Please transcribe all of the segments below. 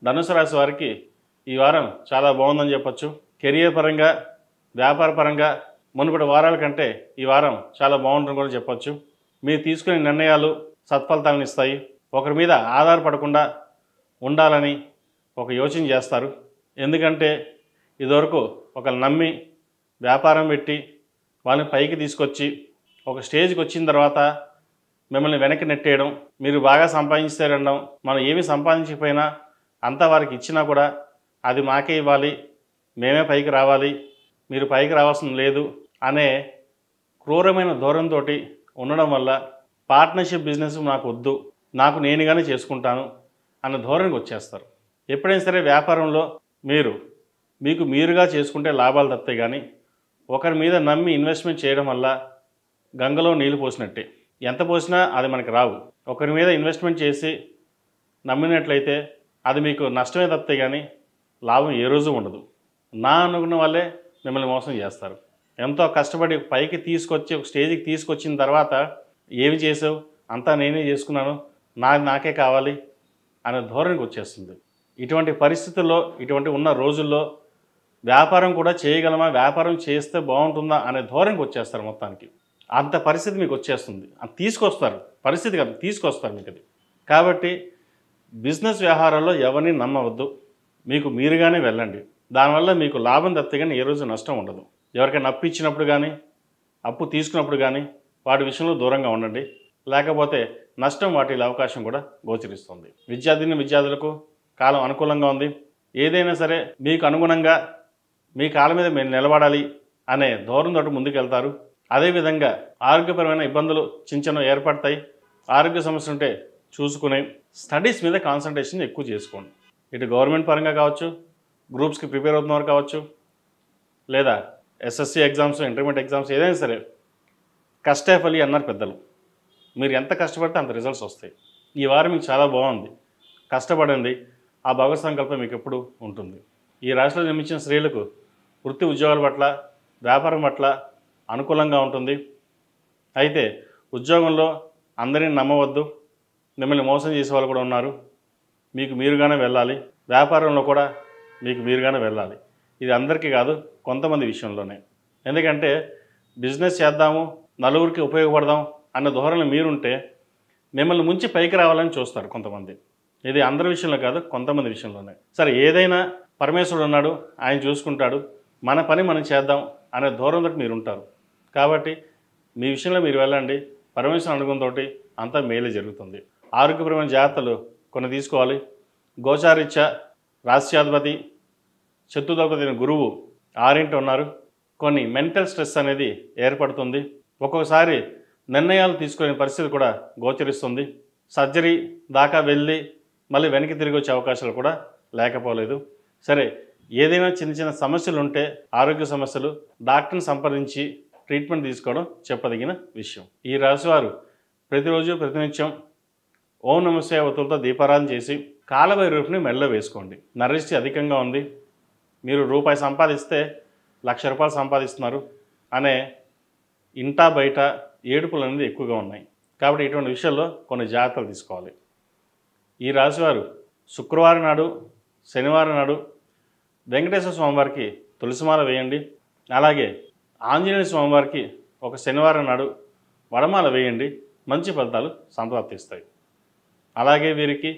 ధనుసు రాశి వారికి ఈ వారం చాలా బాగుందని చెప్పొచ్చు. కెరియర్ పరంగా, వ్యాపార పరంగా మునుపటి వారాల కంటే ఈ వారం చాలా బాగుంటుందని కూడా చెప్పొచ్చు. మీరు తీసుకునే నిర్ణయాలు సత్ఫలితాలను ఇస్తాయి. ఒకరి మీద ఆధారపడకుండా ఉండాలని ఒక యోచన చేస్తారు. ఎందుకంటే ఇదివరకు ఒకరు నమ్మి వ్యాపారం పెట్టి వాళ్ళని పైకి తీసుకొచ్చి ఒక స్టేజ్కి వచ్చిన తర్వాత మిమ్మల్ని వెనక్కి నెట్టేయడం, మీరు బాగా సంపాదించారనడం, మనం ఏమీ సంపాదించకపోయినా అంతా వారికి ఇచ్చినా కూడా అది మాకే ఇవ్వాలి, మేమే పైకి రావాలి, మీరు పైకి రావాల్సిన లేదు అనే క్రూరమైన ధోరణితో ఉండడం వల్ల పార్ట్నర్షిప్ బిజినెస్ నాకు వద్దు, నాకు నేనుగానే చేసుకుంటాను అన్న ధోరణికి వచ్చేస్తారు. ఎప్పుడైనా సరే వ్యాపారంలో మీకు మీరుగా చేసుకుంటే లాభాలు తప్పాయి, కానీ ఒకరి మీద నమ్మి ఇన్వెస్ట్మెంట్ చేయడం వల్ల గంగలో నీళ్లు పోసినట్టే. ఎంత పోసినా అది మనకి రావు. ఒకరి మీద ఇన్వెస్ట్మెంట్ చేసి నమ్మినట్లయితే అది మీకు నష్టమే తప్పితే కానీ లాభం ఏ రోజు ఉండదు. నా అనుకున్న వాళ్ళే మిమ్మల్ని మోసం చేస్తారు. ఎంతో కష్టపడి పైకి తీసుకొచ్చి ఒక స్టేజ్కి తీసుకొచ్చిన తర్వాత ఏమి చేసావు, అంతా నేనే చేసుకున్నాను, నాకే కావాలి అనే ధోరణికి వచ్చేస్తుంది. ఇటువంటి పరిస్థితుల్లో, ఇటువంటి ఉన్న రోజుల్లో వ్యాపారం కూడా చేయగలమా, వ్యాపారం చేస్తే బాగుంటుందా అనే ధోరణికి వచ్చేస్తారు. మొత్తానికి అంత పరిస్థితి మీకు వచ్చేస్తుంది. అది తీసుకొస్తారు, పరిస్థితి కాదు, తీసుకొస్తారు మీకు అది. కాబట్టి బిజినెస్ వ్యవహారాల్లో ఎవరిని నమ్మవద్దు, మీకు మీరుగానే వెళ్ళండి. దానివల్ల మీకు లాభం తప్పితే కానీ ఏ రోజు నష్టం ఉండదు. ఎవరికైనా అప్పు ఇచ్చినప్పుడు కానీ, అప్పు తీసుకున్నప్పుడు కానీ వాటి విషయంలో దూరంగా ఉండండి. లేకపోతే నష్టం వాటిల్లే అవకాశం కూడా గోచరిస్తుంది. విద్యార్థులకు కాలం అనుకూలంగా ఉంది. ఏదైనా సరే మీకు అనుగుణంగా మీ కాళ్ళ మీద మీరు నిలబడాలి అనే ధోరణితో ముందుకు వెళ్తారు. అదేవిధంగా ఆరోగ్యపరమైన ఇబ్బందులు చిన్న ఏర్పడతాయి. ఆరోగ్య సమస్యలు ఉంటే చూసుకుని స్టడీస్ మీద కాన్సన్ట్రేషన్ ఎక్కువ చేసుకోండి. ఇటు గవర్నమెంట్ పరంగా కావచ్చు, గ్రూప్స్కి ప్రిపేర్ అవుతున్నవారు కావచ్చు, లేదా ఎస్ఎస్సి ఎగ్జామ్స్, ఇంటర్మీడియట్ ఎగ్జామ్స్, ఏదైనా సరే కష్టే ఫలి అన్నారు పెద్దలు. మీరు ఎంత కష్టపడితే అంత రిజల్ట్స్ వస్తాయి. ఈ వారం మీకు చాలా బాగుంది. కష్టపడండి, ఆ భగవత్ సంకల్పం మీకు ఎప్పుడు ఉంటుంది. ఈ రాశిలో జన్మించిన స్త్రీలకు వృత్తి ఉద్యోగాల పట్ల, వ్యాపారం పట్ల అనుకూలంగా ఉంటుంది. అయితే ఉద్యోగంలో అందరినీ నమ్మవద్దు, మిమ్మల్ని మోసం చేసే వాళ్ళు కూడా ఉన్నారు. మీకు మీరుగానే వెళ్ళాలి. వ్యాపారంలో కూడా మీకు మీరుగానే వెళ్ళాలి. ఇది అందరికీ కాదు, కొంతమంది విషయంలోనే. ఎందుకంటే బిజినెస్ చేద్దాము, నలుగురికి ఉపయోగపడదాం అన్న ధోరణి మీరుంటే మిమ్మల్ని ముంచి పైకి రావాలని చూస్తారు కొంతమంది. ఇది అందరి విషయంలో కాదు, కొంతమంది విషయంలోనే. సరే, ఏదైనా పరమేశ్వరుడు ఉన్నాడు, ఆయన చూసుకుంటాడు, మన పని మనం చేద్దాం అనే ధోరణితో మీరు ఉంటారు. కాబట్టి మీ విషయంలో మీరు వెళ్ళండి. పరమేశ్వరుని అనుగుణంతో అంతా మేలే జరుగుతుంది. ఆరోగ్యపరమైన జాగ్రత్తలు కొన్ని తీసుకోవాలి. గోచారీత్యా రాశ్యాధిపతి, చతుర్థాధిపతి గురువు 6 ఉన్నారు. కొన్ని మెంటల్ స్ట్రెస్ అనేది ఏర్పడుతుంది. ఒక్కొక్కసారి నిర్ణయాలు తీసుకునే పరిస్థితి కూడా గోచరిస్తుంది. సర్జరీ దాకా వెళ్ళి మళ్ళీ వెనక్కి తిరిగి వచ్చే అవకాశాలు కూడా లేకపోలేదు. సరే, ఏదైనా చిన్న సమస్యలు ఉంటే, ఆరోగ్య సమస్యలు, డాక్టర్ని సంప్రదించి ట్రీట్మెంట్ తీసుకోవడం చెప్పదగిన విషయం. ఈ రాశివారు ప్రతిరోజు ప్రతినిత్యం ఓం నమస్తే ఒత్తులతో దీపారాధన చేసి కాలభైరవుని మెడలో వేసుకోండి. నరదిష్టి అధికంగా ఉంది, మీరు రూపాయి సంపాదిస్తే ₹1,00,000 సంపాదిస్తున్నారు అనే ఇంటా బయట ఏడుపులు అనేది ఎక్కువగా ఉన్నాయి. కాబట్టి ఇటువంటి విషయాల్లో కొన్ని జాగ్రత్తలు తీసుకోవాలి. ఈ రాశివారు శుక్రవారం నాడు, శనివారం నాడు వెంకటేశ్వర స్వామివారికి తులసిమాల వేయండి. అలాగే ఆంజనేయ స్వామివారికి ఒక శనివారం నాడు వడమాల వేయండి. మంచి ఫలితాలు సంప్రాప్తిస్తాయి. అలాగే వీరికి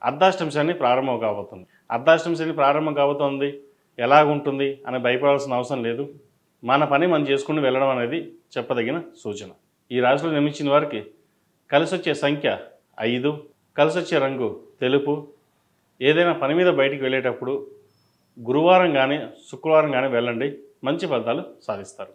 అర్ధాష్టమి శని ప్రారంభం కాబోతుంది. అర్ధాష్టమి శని ప్రారంభం కాబోతోంది, ఎలాగుంటుంది అని భయపడాల్సిన అవసరం లేదు. మన పని మనం చేసుకుని వెళ్ళడం అనేది చెప్పదగిన సూచన. ఈ రాశిలో జన్మించిన వారికి కలిసొచ్చే సంఖ్య 5, కలిసొచ్చే రంగు తెలుపు. ఏదైనా పని మీద బయటికి వెళ్ళేటప్పుడు గురువారం కానీ, శుక్రవారం కానీ వెళ్ళండి. మంచి ఫలితాలు సాధిస్తారు.